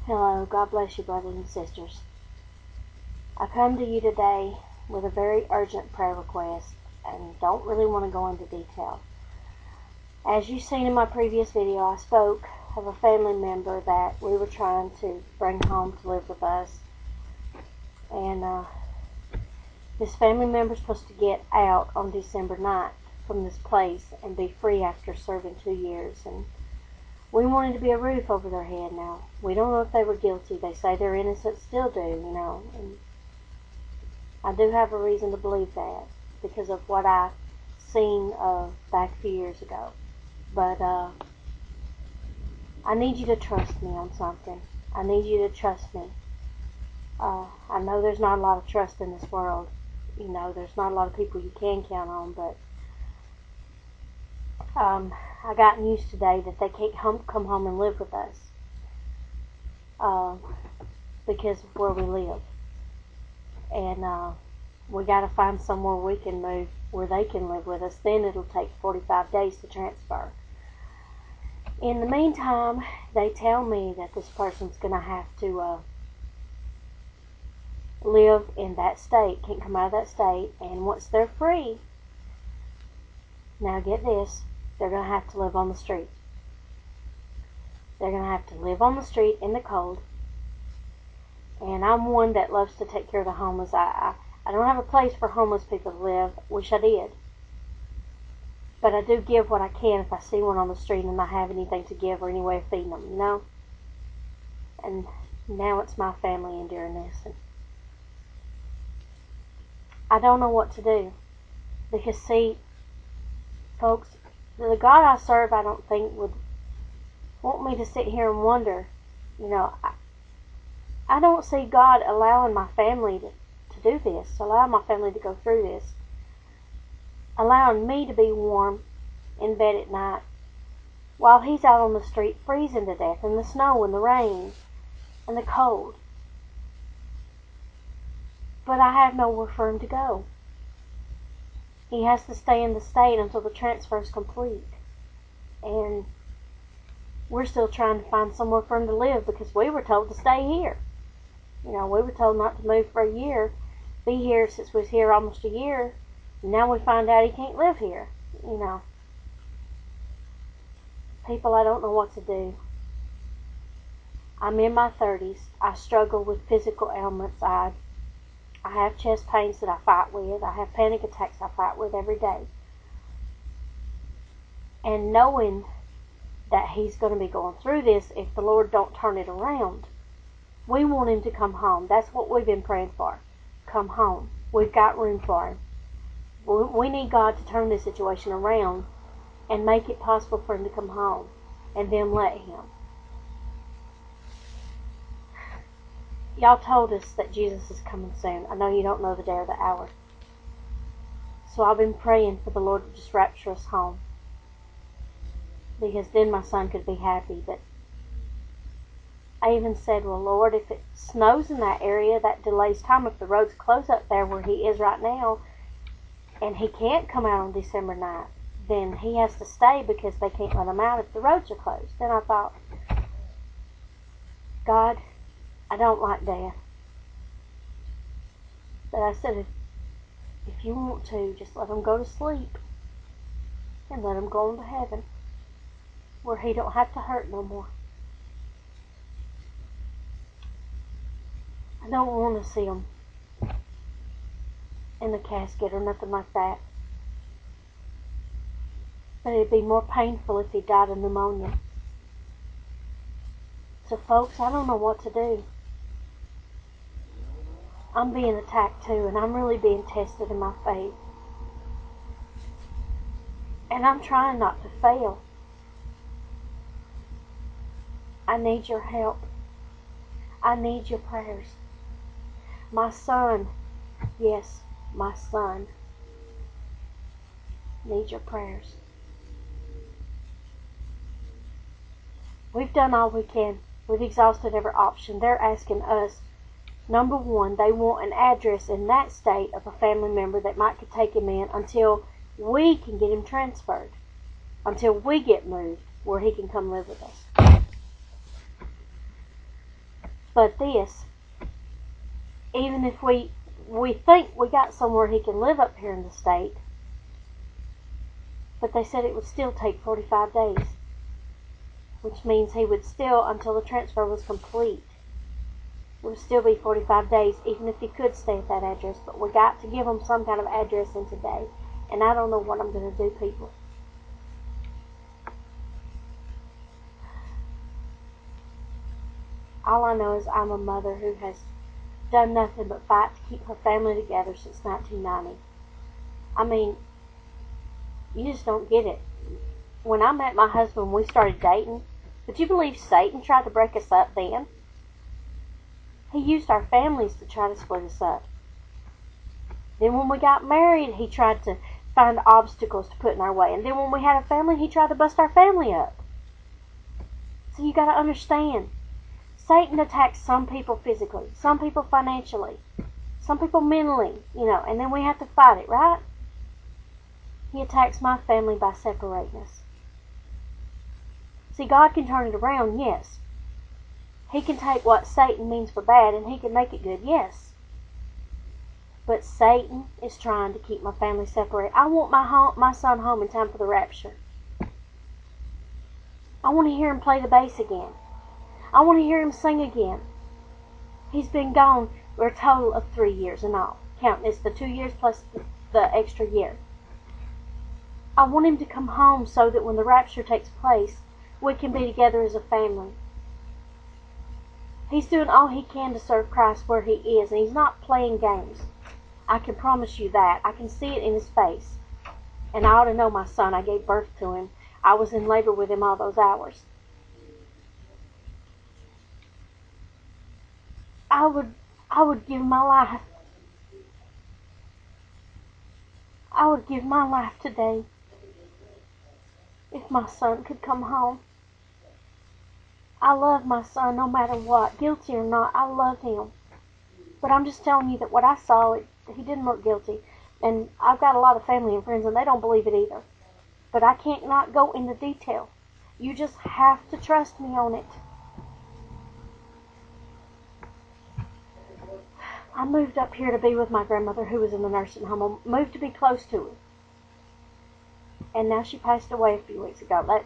Hello, God bless you, brothers and sisters. I come to you today with a very urgent prayer request and don't really want to go into detail. As you've seen in my previous video, I spoke of a family member that we were trying to bring home to live with us. And this family member is supposed to get out on December 9th from this place and be free after serving 2 years. And we wanted to be a roof over their head now. We don't know if they were guilty. They say they're innocent, still do, And I do have a reason to believe that because of what I seen back a few years ago. But I need you to trust me on something. I need you to trust me. I know there's not a lot of trust in this world. There's not a lot of people you can count on, but I got news today that they can't come home and live with us because of where we live. And we got to find somewhere we can move where they can live with us. Then it'll take 45 days to transfer. In the meantime, they tell me that this person's going to have to live in that state, can't come out of that state, and once they're free, now get this, they're going to have to live on the street. They're going to have to live on the street in the cold. And I'm one that loves to take care of the homeless. I don't have a place for homeless people to live. Wish I did. But I do give what I can if I see one on the street and I have anything to give or any way of feeding them, And now it's my family enduring this. And I don't know what to do. Because, see, folks, the God I serve, I don't think would want me to sit here and wonder. I don't see God allowing my family to do this, allowing my family to go through this, allowing me to be warm in bed at night while he's out on the street freezing to death in the snow and the rain and the cold. But I have nowhere for him to go. He has to stay in the state until the transfer is complete. And we're still trying to find somewhere for him to live because we were told to stay here. We were told not to move for a year, be here since we was here almost a year. And now we find out he can't live here. People, I don't know what to do. I'm in my 30s. I struggle with physical ailments. I have chest pains that I fight with. I have panic attacks I fight with every day. And knowing that he's going to be going through this if the Lord don't turn it around, we want him to come home. That's what we've been praying for. Come home. We've got room for him. We need God to turn this situation around and make it possible for him to come home, and then let him. Y'all told us that Jesus is coming soon. I know you don't know the day or the hour. So I've been praying for the Lord to just rapture us home, because then my son could be happy. But I even said, well, Lord, if it snows in that area, that delays time. If the road's closed up there where he is right now, and he can't come out on December 9th, then he has to stay because they can't let him out if the roads are closed. Then I thought, God, I don't like death. But I said, if you want to, just let him go to sleep and let him go on to heaven where he don't have to hurt no more. I don't want to see him in the casket or nothing like that. But it'd be more painful if he died of pneumonia. So folks, I don't know what to do. I'm being attacked too, and I'm really being tested in my faith. And I'm trying not to fail. I need your help. I need your prayers. My son, yes, my son, needs your prayers. We've done all we can. We've exhausted every option. They're asking us, number one, they want an address in that state of a family member that might could take him in until we can get him transferred, until we get moved where he can come live with us. But this, even if we think we got somewhere he can live up here in the state, but they said it would still take 45 days, which means he would still, until the transfer was complete, it would still be 45 days, even if he could stay at that address. But we got to give him some kind of address in today, and I don't know what I'm going to do, people. All I know is I'm a mother who has done nothing but fight to keep her family together since 1990. I mean, you just don't get it. When I met my husband, we started dating. Would you believe Satan tried to break us up then? He used our families to try to split us up. Then when we got married, he tried to find obstacles to put in our way. And then when we had a family, he tried to bust our family up. So you got to understand, Satan attacks some people physically, some people financially, some people mentally, and then we have to fight it, right? He attacks my family by separating us. See, God can turn it around, yes. He can take what Satan means for bad and he can make it good, yes. But Satan is trying to keep my family separated. I want my son home in time for the rapture. I want to hear him play the bass again. I want to hear him sing again. He's been gone for a total of 3 years in all. Counting it's the 2 years plus the extra year. I want him to come home so that when the rapture takes place, we can be together as a family. He's doing all he can to serve Christ where he is, and he's not playing games. I can promise you that. I can see it in his face. And I ought to know my son. I gave birth to him. I was in labor with him all those hours. I would give my life. I would give my life today if my son could come home. I love my son no matter what, guilty or not. I love him. But I'm just telling you that what I saw, he didn't look guilty. And I've got a lot of family and friends, and they don't believe it either. But I can't not go into detail. You just have to trust me on it. I moved up here to be with my grandmother who was in the nursing home. I moved to be close to her. And now she passed away a few weeks ago.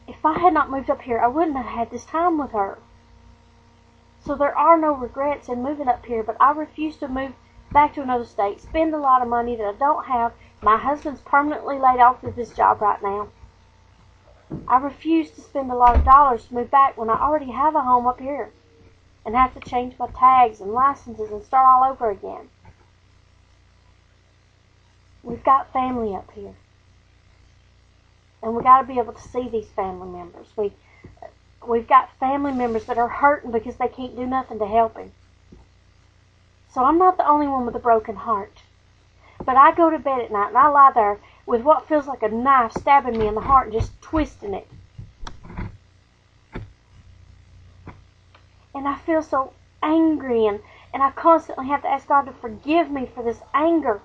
If I had not moved up here, I wouldn't have had this time with her. So there are no regrets in moving up here, but I refuse to move back to another state, spend a lot of money that I don't have. My husband's permanently laid off with his job right now. I refuse to spend a lot of dollars to move back when I already have a home up here and have to change my tags and licenses and start all over again. We've got family up here. And we got to be able to see these family members. We've got family members that are hurting because they can't do nothing to help him. So I'm not the only one with a broken heart. But I go to bed at night and I lie there with what feels like a knife stabbing me in the heart and just twisting it. And I feel so angry and I constantly have to ask God to forgive me for this anger.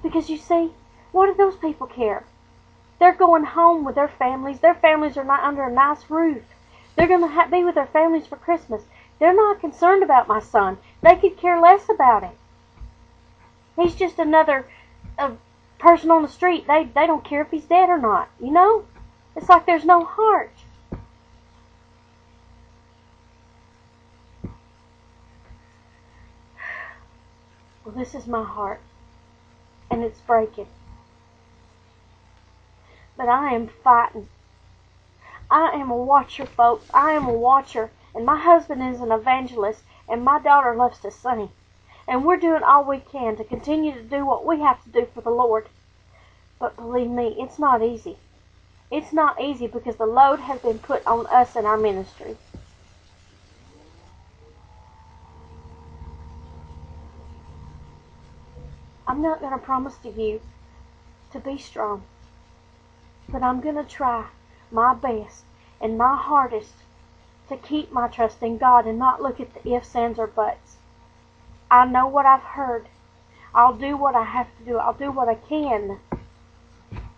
Because you see, what do those people care? They're going home with their families. Their families are not under a nice roof. They're going to be with their families for Christmas. They're not concerned about my son. They could care less about him. He's just another person on the street. They don't care if he's dead or not. You know? It's like there's no heart. Well, this is my heart. And it's breaking. But I am fighting. I am a watcher, folks. I am a watcher. And my husband is an evangelist. And my daughter loves to sing. And we're doing all we can to continue to do what we have to do for the Lord. But believe me, it's not easy. It's not easy because the load has been put on us in our ministry. I'm not going to promise to you to be strong. But I'm going to try my best and my hardest to keep my trust in God and not look at the ifs, ands, or buts. I know what I've heard. I'll do what I have to do. I'll do what I can.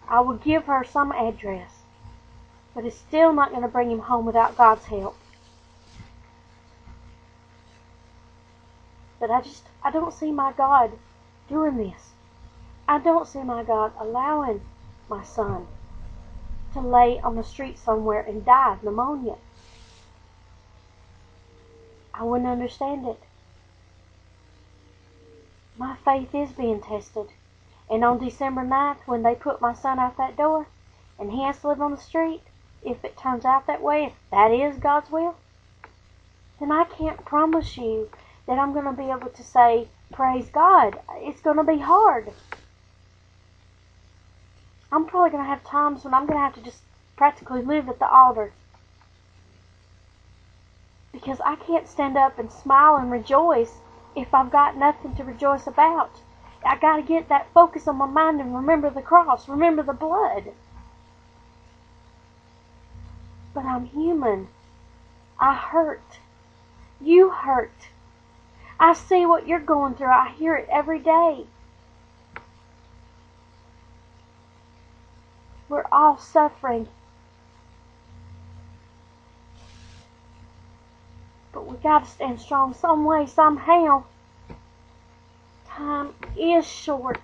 I will give her some address. But it's still not going to bring him home without God's help. But I don't see my God doing this. I don't see my God allowing my son to lay on the street somewhere and die of pneumonia. I wouldn't understand it. My faith is being tested. And on December 9th, when they put my son out that door, and he has to live on the street, if it turns out that way, if that is God's will, then I can't promise you that I'm going to be able to say, praise God. It's going to be hard. I'm probably going to have times when I'm going to have to just practically live at the altar. Because I can't stand up and smile and rejoice if I've got nothing to rejoice about. I got to get that focus on my mind and remember the cross, remember the blood. But I'm human. I hurt. You hurt. I see what you're going through. I hear it every day. We're all suffering. But we got to stand strong some way, somehow. Time is short.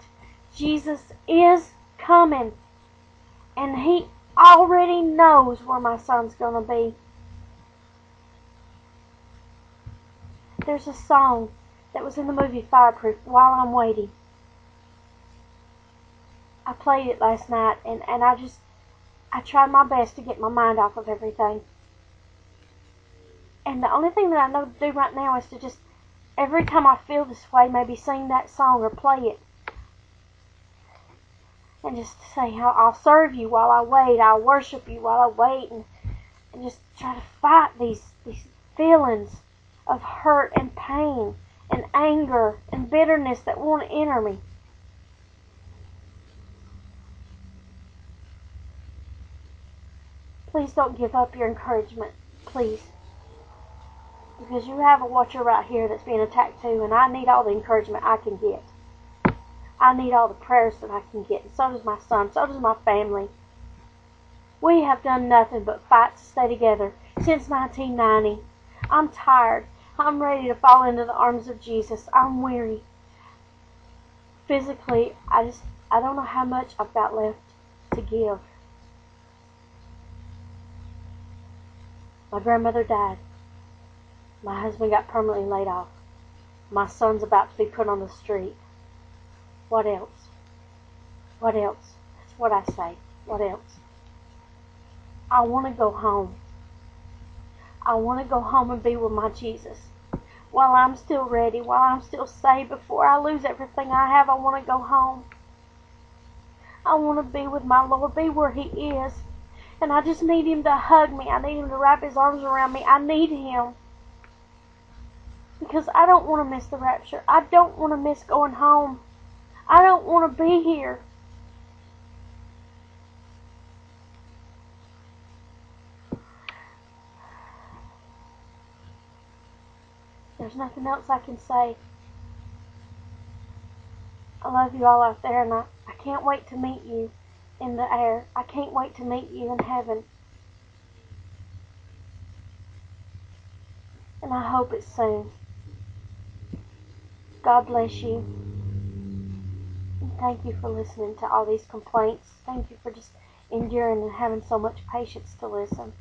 Jesus is coming. And he already knows where my son's going to be. There's a song that was in the movie Fireproof, While I'm Waiting. I played it last night, and I tried my best to get my mind off of everything. And the only thing that I know to do right now is to just, every time I feel this way, maybe sing that song or play it. And just say, I'll serve you while I wait, I'll worship you while I wait, and just try to fight these feelings of hurt and pain and anger and bitterness that want to enter me. Please don't give up your encouragement, please. Because you have a watcher right here that's being attacked too, and I need all the encouragement I can get. I need all the prayers that I can get, and so does my son, so does my family. We have done nothing but fight to stay together since 1990. I'm tired. I'm ready to fall into the arms of Jesus. I'm weary. Physically, I don't know how much I've got left to give. My grandmother died. My husband got permanently laid off. My son's about to be put on the street. What else? What else? That's what I say. What else? I want to go home. I want to go home and be with my Jesus. While I'm still ready, while I'm still saved, before I lose everything I have, I want to go home. I want to be with my Lord, be where He is. And I just need Him to hug me. I need Him to wrap His arms around me. I need Him. Because I don't want to miss the rapture. I don't want to miss going home. I don't want to be here. There's nothing else I can say. I love you all out there, and I can't wait to meet you in the air. I can't wait to meet you in heaven. And I hope it's soon. God bless you. And thank you for listening to all these complaints. Thank you for just enduring and having so much patience to listen.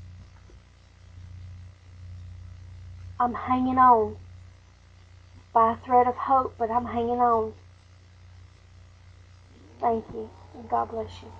I'm hanging on by a thread of hope, but I'm hanging on. Thank you, and God bless you.